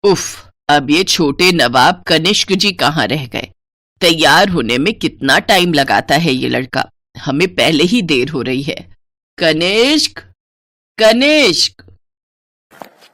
उफ, अब ये छोटे नवाब कनिष्क जी कहाँ रह गए? तैयार होने में कितना टाइम लगाता है ये लड़का। हमें पहले ही देर हो रही है। कनिष्क, कनिष्क।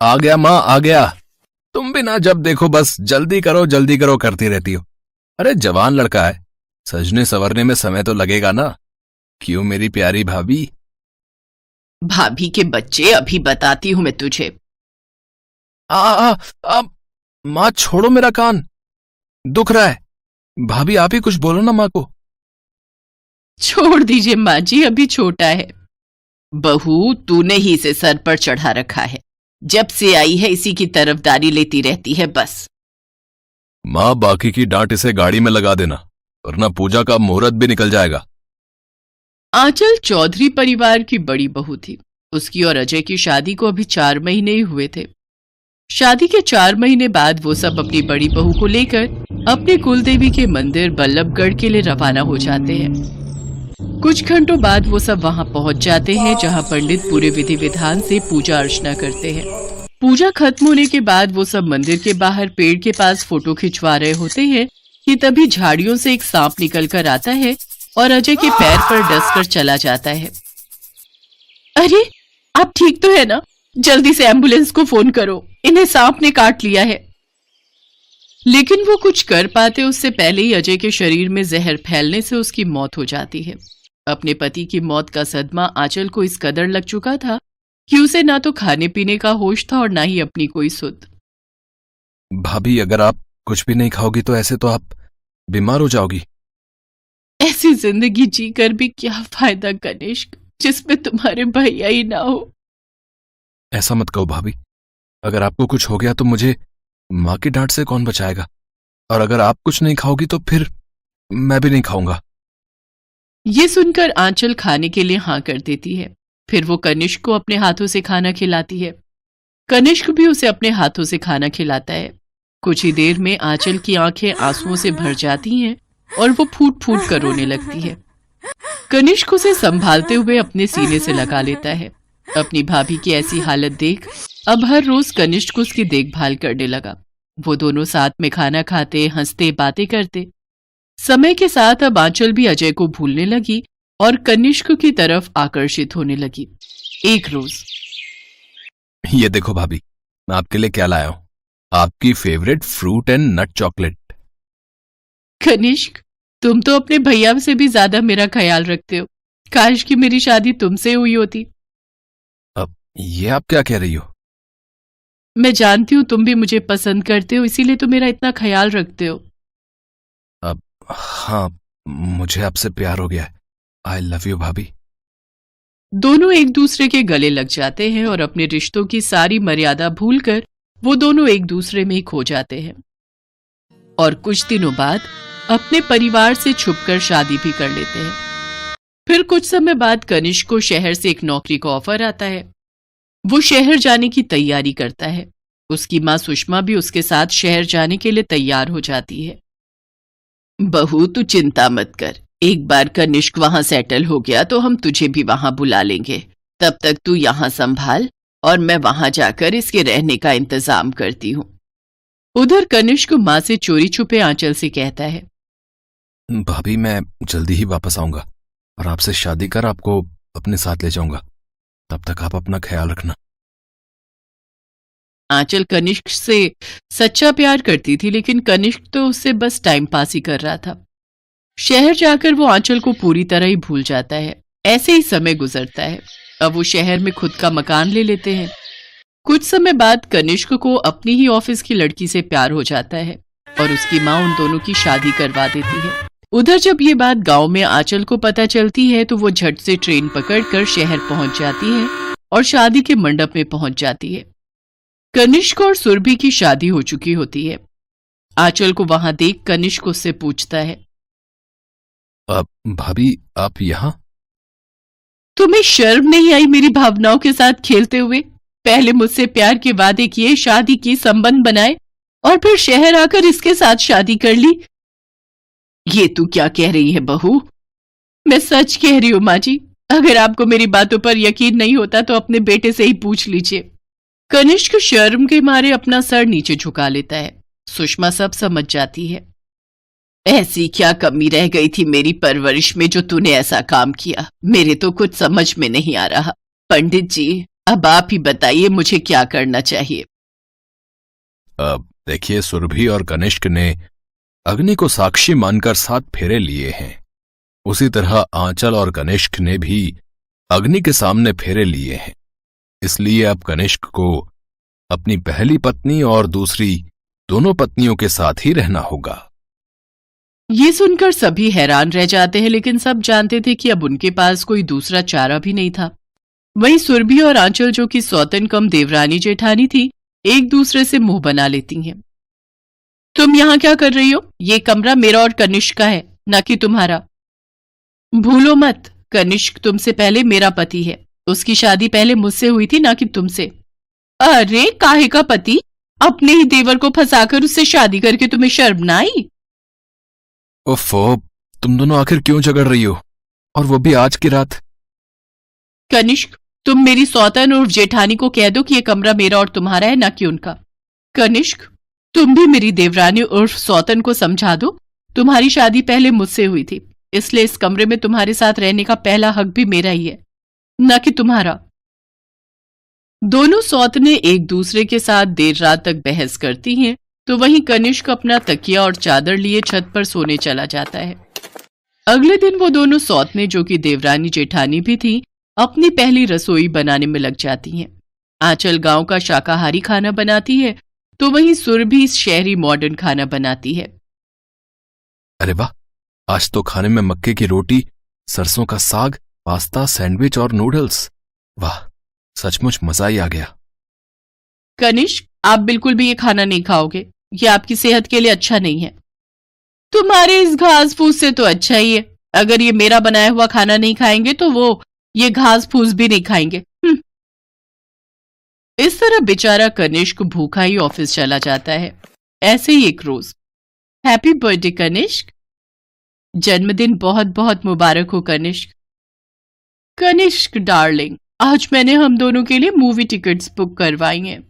आ गया माँ, आ गया। तुम भी ना जब देखो बस जल्दी करो करती रहती हो। अरे जवान लड़का है, सजने संवरने में समय तो लगेगा ना। क्यों मेरी प्यारी भाभी? भाभी के बच्चे, अभी बताती हूं मैं तुझे। आ, आ, आ, माँ छोड़ो मेरा कान, दुख रहा है। भाभी आप ही कुछ बोलो ना माँ को। छोड़ दीजिए माँ जी, अभी छोटा है। बहू, तूने ही इसे सर पर चढ़ा रखा है। जब से आई है इसी की तरफदारी लेती रहती है बस। माँ बाकी की डांट इसे गाड़ी में लगा देना, वरना पूजा का मुहूर्त भी निकल जाएगा। आंचल चौधरी परिवार की बड़ी बहू थी। उसकी और अजय की शादी को अभी 4 महीने ही हुए थे। शादी के 4 महीने बाद वो सब अपनी बड़ी बहू को लेकर अपने कुलदेवी के मंदिर बल्लभगढ़ के लिए रवाना हो जाते हैं। कुछ घंटों बाद वो सब वहां पहुंच जाते हैं, जहां पंडित पूरे विधि विधान से पूजा अर्चना करते हैं। पूजा खत्म होने के बाद वो सब मंदिर के बाहर पेड़ के पास फोटो खिंचवा रहे होते हैं कि तभी झाड़ियों से एक सांप निकल कर आता है और अजय के पैर पर डस कर चला जाता है। अरे, आप ठीक तो है ना? जल्दी से एम्बुलेंस को फोन करो, इन्हें सांप ने काट लिया है। लेकिन वो कुछ कर पाते उससे पहले ही अजय के शरीर में जहर फैलने से उसकी मौत हो जाती है। अपने पति की मौत का सदमा आंचल को इस कदर लग चुका था कि उसे ना तो खाने पीने का होश था और ना ही अपनी कोई सुध। भाभी अगर आप कुछ भी नहीं खाओगी तो ऐसे तो आप बीमार हो जाओगी। ऐसी जिंदगी जीकर भी क्या फायदा कनिष्क, जिसमें तुम्हारे भैया ही ना हो। ऐसा मत कहो भाभी, अगर आपको कुछ हो गया तो मुझे माँ की डांट से कौन बचाएगा? और अगर आप कुछ नहीं खाओगी तो फिर मैं भी नहीं खाऊंगा। ये सुनकर आंचल खाने के लिए हाँ कर देती है। फिर वो कनिष्क को अपने हाथों से खाना खिलाती है। कनिष्क भी उसे अपने हाथों से खाना खिलाता है। कुछ ही देर में आंचल की आंखें आंसुओं से भर जाती हैं और वो फूट फूट कर रोने लगती है। कनिष्क उसे संभालते हुए अपने सीने से लगा लेता है। अपनी भाभी की ऐसी हालत देख अब हर रोज कनिष्क उसकी देखभाल करने लगा। वो दोनों साथ में खाना खाते, हंसते, बातें करते। समय के साथ अब आंचल भी अजय को भूलने लगी और कनिष्क की तरफ आकर्षित होने लगी। एक रोज, ये देखो भाभी, मैं आपके लिए क्या लाया हूं, आपकी favourite fruit and nut chocolate. Kanishk, तुम तो अपने भैया से भी ज्यादा मेरा ख्याल रखते हो। काश कि मेरी शादी तुमसे हुई होती। अब ये आप क्या कह रही हो? मैं जानती हूँ तुम भी मुझे पसंद करते हो, इसीलिए तो मेरा इतना ख्याल रखते हो। अब हाँ, मुझे आपसे प्यार हो गया है। आई लव यू भाभी। दोनों एक दूसरे के गले लग जाते हैं और अपने रिश्तों की सारी मर्यादा भूलकर वो दोनों एक दूसरे में ही खो जाते हैं और कुछ दिनों बाद अपने परिवार से छुपकर शादी भी कर लेते हैं। फिर कुछ समय बाद कनिष्क को शहर से एक नौकरी का ऑफर आता है। वो शहर जाने की तैयारी करता है। उसकी माँ सुषमा भी उसके साथ शहर जाने के लिए तैयार हो जाती है। बहू, तू चिंता मत कर, एक बार कनिष्क वहां सेटल हो गया तो हम तुझे भी वहां बुला लेंगे। तब तक तू यहां संभाल और मैं वहां जाकर इसके रहने का इंतजाम करती हूँ। उधर कनिष्क माँ से चोरी छुपे आंचल से कहता है, भाभी मैं जल्दी ही वापस आऊंगा और आपसे शादी कर आपको अपने साथ ले जाऊंगा। तब तक आप अपना ख्याल रखना। आंचल कनिष्क से सच्चा प्यार करती थी, लेकिन कनिष्क तो उससे बस टाइम पास ही कर रहा था। शहर जाकर वो आंचल को पूरी तरह ही भूल जाता है। ऐसे ही समय गुजरता है। अब वो शहर में खुद का मकान ले लेते हैं। कुछ समय बाद कनिष्क को अपनी ही ऑफिस की लड़की से प्यार हो जाता है और उसकी माँ उन दोनों की शादी करवा देती है। उधर जब ये बात गांव में आंचल को पता चलती है तो वो झट से ट्रेन पकड़कर शहर पहुंच जाती है और शादी के मंडप में पहुंच जाती है। कनिष्क और सुरभि की शादी हो चुकी होती है। आंचल को वहां देख कनिष्क उससे पूछता है, अब भाभी आप यहां? तुम्हें शर्म नहीं आई मेरी भावनाओं के साथ खेलते हुए? पहले मुझसे प्यार के वादे किए, शादी की, संबंध बनाए और फिर शहर आकर इसके साथ शादी कर ली। ये तू क्या कह रही है बहू? मैं सच कह रही हूं माँ जी। अगर आपको मेरी बातों पर यकीन नहीं होता तो अपने बेटे से ही पूछ लीजिए। कनिष्क शर्म के मारे अपना सर नीचे झुका लेता है। सुषमा सब समझ जाती है। ऐसी क्या कमी रह गई थी मेरी परवरिश में जो तूने ऐसा काम किया? मेरे तो कुछ समझ में नहीं आ रहा। पंडित जी, अब आप ही बताइए मुझे क्या करना चाहिए। अब देखिए, सुरभि और कनिष्क ने अग्नि को साक्षी मानकर 7 फेरे लिए हैं। उसी तरह आंचल और कनिष्क ने भी अग्नि के सामने फेरे लिए हैं। इसलिए अब कनिष्क को अपनी पहली पत्नी और दूसरी दोनों पत्नियों के साथ ही रहना होगा। ये सुनकर सभी हैरान रह जाते हैं, लेकिन सब जानते थे कि अब उनके पास कोई दूसरा चारा भी नहीं था। वहीं सुरभि और आंचल, जो कि सौतन कम देवरानी जेठानी थी, एक दूसरे से मुंह बना लेती हैं। तुम यहां क्या कर रही हो? ये कमरा मेरा और कनिष्क का है, न कि तुम्हारा। भूलो मत, कनिष्क तुमसे पहले मेरा पति है। उसकी शादी पहले मुझसे हुई थी, ना कि तुमसे। अरे काहे का पति? अपने ही देवर को फंसाकर उससे शादी करके तुम्हें शर्म ना आई? ओफो, तुम दोनों आखिर क्यों झगड़ रही हो, और वो भी आज की रात? कनिष्क, तुम मेरी सौतन और जेठानी को कह दो कि यह कमरा मेरा और तुम्हारा है, ना कि उनका। कनिष्क, तुम भी मेरी देवरानी और सौतन को समझा दो, तुम्हारी शादी पहले मुझसे हुई थी, इसलिए इस कमरे में तुम्हारे साथ रहने का पहला हक भी मेरा ही है, न कि तुम्हारा। दोनों सौतनें एक दूसरे के साथ देर रात तक बहस करती हैं, तो वहीं कनिष्क अपना तकिया और चादर लिए छत पर सोने चला जाता है। अगले दिन वो दोनों सौतनें, जो कि देवरानी जेठानी भी थी, अपनी पहली रसोई बनाने में लग जाती हैं। आंचल गांव का शाकाहारी खाना बनाती है, तो वहीं सुरभि शहरी मॉडर्न खाना बनाती है। अरे वाह, आज तो खाने में मक्के की रोटी, सरसों का साग, पास्ता, सैंडविच और नूडल्स। वाह, सचमुच मजा ही आ गया। कनिष्क, आप बिल्कुल भी ये खाना नहीं खाओगे, ये आपकी सेहत के लिए अच्छा नहीं है। तुम्हारे इस घास फूस से तो अच्छा ही है। अगर ये मेरा बनाया हुआ खाना नहीं खाएंगे तो वो ये घास फूस भी नहीं खाएंगे। इस तरह बेचारा कनिष्क भूखा ही ऑफिस चला जाता है। ऐसे ही एक रोज। Happy birthday Kanishka. जन्मदिन बहुत बहुत मुबारक हो कनिष्क। कनिष्क डार्लिंग, आज मैंने हम दोनों के लिए मूवी टिकट्स बुक करवाई हैं।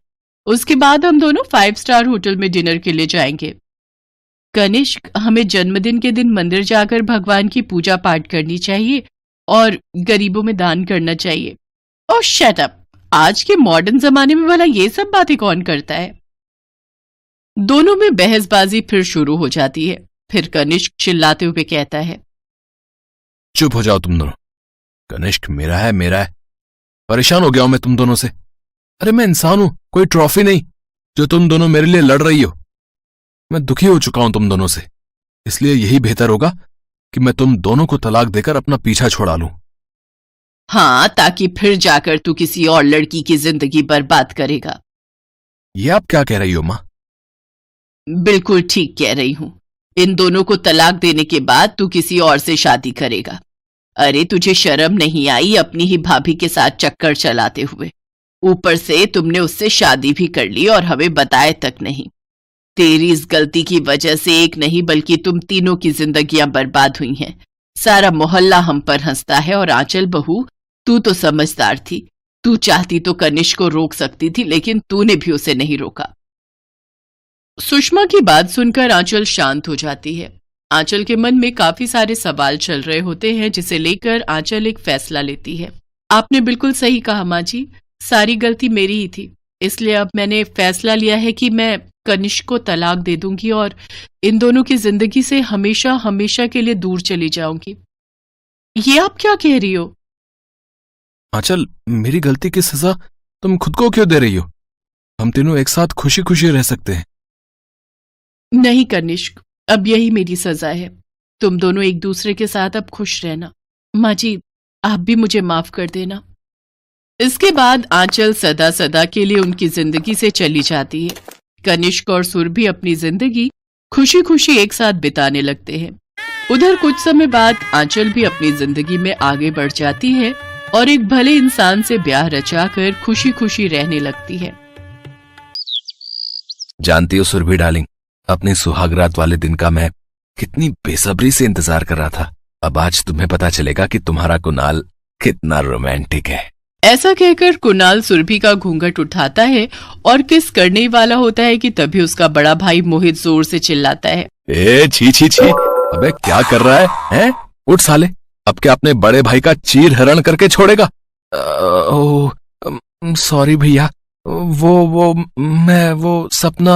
उसके बाद हम दोनों 5 स्टार होटल में डिनर के लिए जाएंगे। कनिष्क, हमें जन्मदिन के दिन मंदिर जाकर भगवान की पूजा पाठ करनी चाहिए और गरीबों में दान करना चाहिए। ओह शट अप, आज के मॉडर्न जमाने में भला ये सब बातें कौन करता है? दोनों में बहसबाजी फिर शुरू हो जाती है। फिर कनिष्क चिल्लाते हुए कहता है, चुप हो जाओ तुम दोनों। कनिष्क मेरा है, मेरा है। परेशान हो गया हूं मैं तुम दोनों से। अरे मैं इंसान हूं, कोई ट्रॉफी नहीं जो तुम दोनों मेरे लिए लड़ रही हो। मैं दुखी हो चुका हूं तुम दोनों से, इसलिए यही बेहतर होगा कि मैं तुम दोनों को तलाक देकर अपना पीछा छुड़ा लूं। हाँ, ताकि फिर जाकर तू किसी और लड़की की जिंदगी बर्बाद करेगा। ये आप क्या कह रही हो मां? बिल्कुल ठीक कह रही हूं। इन दोनों को तलाक देने के बाद तू किसी और से शादी करेगा। अरे तुझे शर्म नहीं आई अपनी ही भाभी के साथ चक्कर चलाते हुए? ऊपर से तुमने उससे शादी भी कर ली और हमें बताए तक नहीं। तेरी इस गलती की वजह से एक नहीं बल्कि तुम तीनों की जिंदगियां बर्बाद हुई हैं। सारा मोहल्ला हम पर हंसता है। और आंचल बहू, तू तो समझदार थी। तू चाहती तो कनिष्क को रोक सकती थी, लेकिन तूने भी उसे नहीं रोका। सुषमा की बात सुनकर आंचल शांत हो जाती है। आंचल के मन में काफी सारे सवाल चल रहे होते हैं, जिसे लेकर आंचल एक फैसला लेती है। आपने बिल्कुल सही कहा माँ जी, सारी गलती मेरी ही थी। इसलिए अब मैंने फैसला लिया है कि मैं कनिष्क को तलाक दे दूंगी और इन दोनों की जिंदगी से हमेशा हमेशा के लिए दूर चली जाऊंगी। ये आप क्या कह रही हो? आंचल, मेरी गलती की सजा तुम खुद को क्यों दे रही हो? हम तीनों एक साथ खुशी खुशी रह सकते हैं। नहीं कनिष्क, अब यही मेरी सजा है। तुम दोनों एक दूसरे के साथ अब खुश रहना। माँ जी, आप भी मुझे माफ कर देना। इसके बाद आंचल सदा सदा के लिए उनकी जिंदगी से चली जाती है। कनिष्क और सुरभि अपनी जिंदगी खुशी खुशी एक साथ बिताने लगते हैं। उधर कुछ समय बाद आंचल भी अपनी जिंदगी में आगे बढ़ जाती है और एक भले इंसान से ब्याह रचाकर खुशी खुशी रहने लगती है। जानती हो सुरभि डार्लिंग, अपने सुहागरात वाले दिन का मैं कितनी बेसब्री से इंतजार कर रहा था। अब आज तुम्हें पता चलेगा कि तुम्हारा कुणाल कितना रोमांटिक है। ऐसा कहकर कुणाल सुरभि का घूंघट उठाता है और किस करने ही वाला होता है कि तभी उसका बड़ा भाई मोहित जोर से चिल्लाता है, ए छी छी छी, अबे क्या कर रहा है? हैं? उठ साले, अब क्या अपने बड़े भाई का चीर हरण करके छोड़ेगा? सॉरी भैया, वो सपना।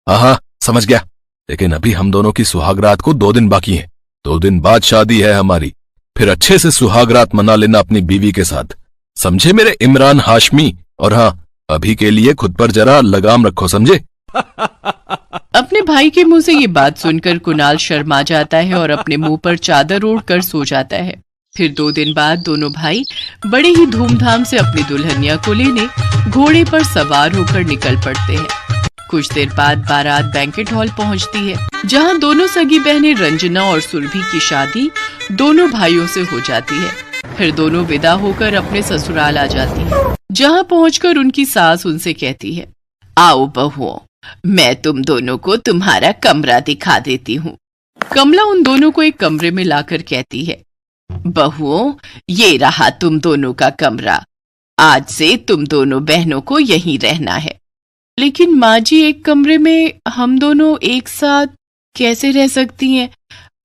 हाँ, समझ गया, लेकिन अभी हम दोनों की सुहागरात को 2 दिन बाकी हैं। 2 दिन बाद शादी है हमारी, फिर अच्छे से सुहागरात मना लेना अपनी बीवी के साथ, समझे मेरे इमरान हाशमी? और हाँ, अभी के लिए खुद पर जरा लगाम रखो, समझे? अपने भाई के मुंह से ये बात सुनकर कुणाल शर्मा जाता है और अपने मुंह पर चादर ओढ़कर सो जाता है। फिर 2 दिन बाद दोनों भाई बड़े ही धूमधाम से अपनी दुल्हनिया को लेने घोड़े पर सवार होकर निकल पड़ते हैं। कुछ देर बाद बारात बैंकेट हॉल पहुंचती है, जहां दोनों सगी बहनें रंजना और सुरभि की शादी दोनों भाइयों से हो जाती है। फिर दोनों विदा होकर अपने ससुराल आ जाती है, जहां पहुंचकर उनकी सास उनसे कहती है, आओ बहुओं, मैं तुम दोनों को तुम्हारा कमरा दिखा देती हूँ। कमला उन दोनों को एक कमरे में लाकर कहती है, बहुओं, ये रहा तुम दोनों का कमरा, आज से तुम दोनों बहनों को यहीं रहना है। लेकिन माँ जी, एक कमरे में हम दोनों एक साथ कैसे रह सकती हैं?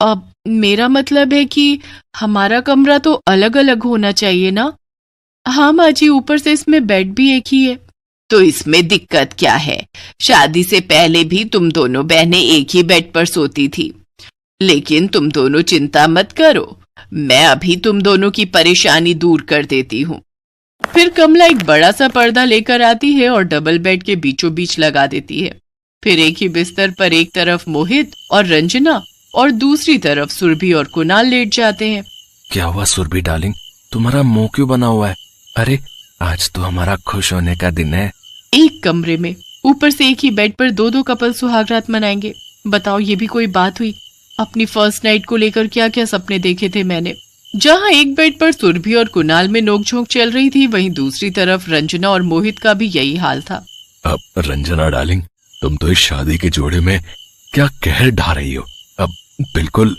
अब मेरा मतलब है कि हमारा कमरा तो अलग अलग होना चाहिए ना। हाँ माँ जी, ऊपर से इसमें बेड भी एक ही है। तो इसमें दिक्कत क्या है? शादी से पहले भी तुम दोनों बहनें एक ही बेड पर सोती थी। लेकिन तुम दोनों चिंता मत करो, मैं अभी तुम दोनों की परेशानी दूर कर देती हूँ। फिर कमला एक बड़ा सा पर्दा लेकर आती है और डबल बेड के बीचों बीच लगा देती है। फिर एक ही बिस्तर पर एक तरफ मोहित और रंजना और दूसरी तरफ सुरभि और कुणाल लेट जाते हैं। क्या हुआ सुरभि डार्लिंग, तुम्हारा मुंह क्यों बना हुआ है? अरे आज तो हमारा खुश होने का दिन है। एक कमरे में ऊपर से एक ही बेड पर 2-2 कपल सुहागरात मनाएंगे। बताओ, ये भी कोई बात हुई? अपनी फर्स्ट नाइट को लेकर क्या क्या सपने देखे थे मैंने। जहां एक बेड पर सुरभि और कुणाल में नोकझोंक चल रही थी, वहीं दूसरी तरफ रंजना और मोहित का भी यही हाल था। अब रंजना डार्लिंग, तुम तो इस शादी के जोड़े में क्या कहर ढा रही हो। अब बिल्कुल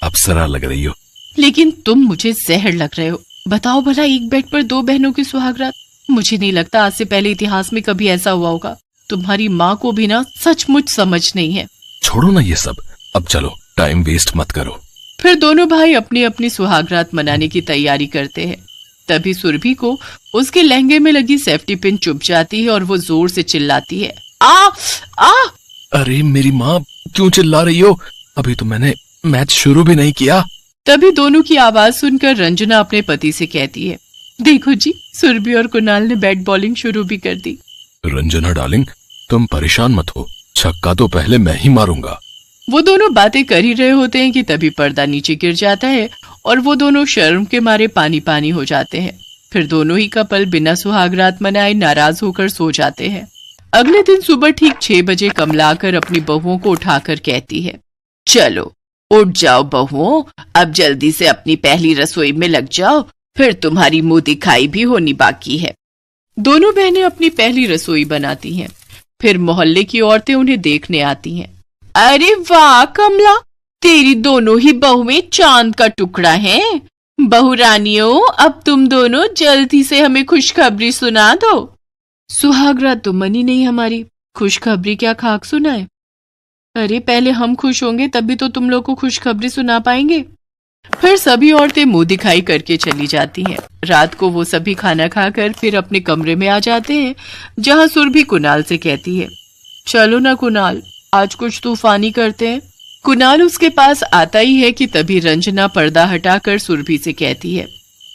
अप्सरा लग रही हो। लेकिन तुम मुझे जहर लग रहे हो। बताओ भला, एक बेड पर 2 बहनों की सुहागरात? मुझे नहीं लगता आज से पहले इतिहास में कभी ऐसा हुआ होगा। तुम्हारी माँ को भी ना सचमुच समझ नहीं है। छोड़ो ना ये सब, अब चलो, टाइम वेस्ट मत करो। फिर दोनों भाई अपनी अपनी सुहागरात मनाने की तैयारी करते हैं। तभी सुरभि को उसके लहंगे में लगी सेफ्टी पिन चुभ जाती है और वो जोर से चिल्लाती है, आ आ। अरे मेरी माँ, क्यों चिल्ला रही हो? अभी तो मैंने मैच शुरू भी नहीं किया। तभी दोनों की आवाज सुनकर रंजना अपने पति से कहती है, देखो जी, सुरभि और कुणाल ने बैट बॉलिंग शुरू भी कर दी। रंजना डार्लिंग, तुम परेशान मत हो, छक्का तो पहले मैं ही मारूंगा। वो दोनों बातें कर ही रहे होते हैं कि तभी पर्दा नीचे गिर जाता है और वो दोनों शर्म के मारे पानी पानी हो जाते हैं। फिर दोनों ही कपल बिना सुहागरात मनाए नाराज होकर सो जाते हैं। अगले दिन सुबह ठीक 6 बजे कमला आकर अपनी बहुओं को उठाकर कहती है, चलो उठ जाओ बहुओं, अब जल्दी से अपनी पहली रसोई में लग जाओ, फिर तुम्हारी मुंह दिखाई भी होनी बाकी है। दोनों बहनें अपनी पहली रसोई बनाती हैं। फिर मोहल्ले की औरतें उन्हें देखने आती हैं। अरे वाह कमला, तेरी दोनों ही बहुएं चांद का टुकड़ा हैं। बहू रानियों, अब तुम दोनों जल्दी से हमें खुशखबरी सुना दो। सुहागरात तो मनी नहीं हमारी, खुशखबरी क्या खाक सुनाए? अरे पहले हम खुश होंगे तभी तो तुम लोग को खुशखबरी सुना पाएंगे। फिर सभी औरतें मुंह दिखाई करके चली जाती हैं। रात को वो सभी खाना खाकर फिर अपने कमरे में आ जाते हैं, जहां सुरभि कुणाल से कहती है, चलो ना कुणाल, आज कुछ तूफानी करते हैं। कुणाल उसके पास आता ही है कि तभी रंजना पर्दा हटाकर सुरभि से कहती है,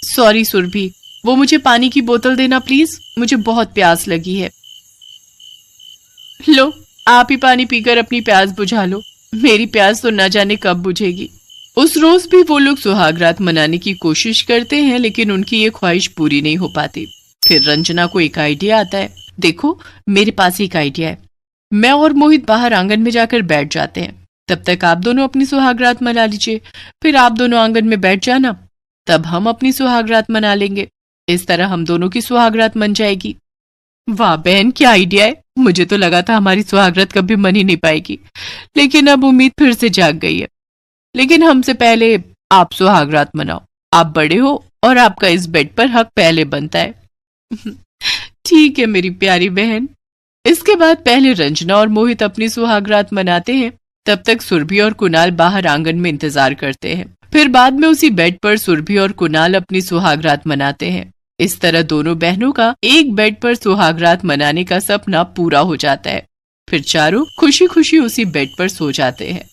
सॉरी सुरभि, वो मुझे पानी की बोतल देना प्लीज, मुझे बहुत प्यास लगी है। लो, आप ही पानी पीकर अपनी प्यास बुझा लो, मेरी प्यास तो न जाने कब बुझेगी। उस रोज भी वो लोग सुहागरात मनाने की कोशिश करते हैं, लेकिन उनकी ये ख्वाहिश पूरी नहीं हो पाती। फिर रंजना को एक आइडिया आता है, देखो मेरे पास एक आइडिया है। मैं और मोहित बाहर आंगन में जाकर बैठ जाते हैं, तब तक आप दोनों अपनी सुहागरात मना लीजिए, फिर आप दोनों आंगन में बैठ जाना, तब हम अपनी सुहागरात मना लेंगे। इस तरह हम दोनों की सुहागरात मन जाएगी। वाह बहन, क्या आइडिया है। मुझे तो लगा था हमारी सुहागरात कभी मन ही नहीं पाएगी, लेकिन अब उम्मीद फिर से जाग गई है। लेकिन हमसे पहले आप सुहागरात मनाओ, आप बड़े हो, और आपका इस बेड पर हक पहले बनता है। ठीक है मेरी प्यारी बहन। इसके बाद पहले रंजना और मोहित अपनी सुहागरात मनाते हैं। तब तक सुरभि और कुणाल बाहर आंगन में इंतजार करते हैं। फिर बाद में उसी बेड पर सुरभि और कुणाल अपनी सुहागरात मनाते हैं। इस तरह दोनों बहनों का एक बेड पर सुहागरात मनाने का सपना पूरा हो जाता है। फिर चारों खुशी खुशी उसी बेड पर सो जाते हैं।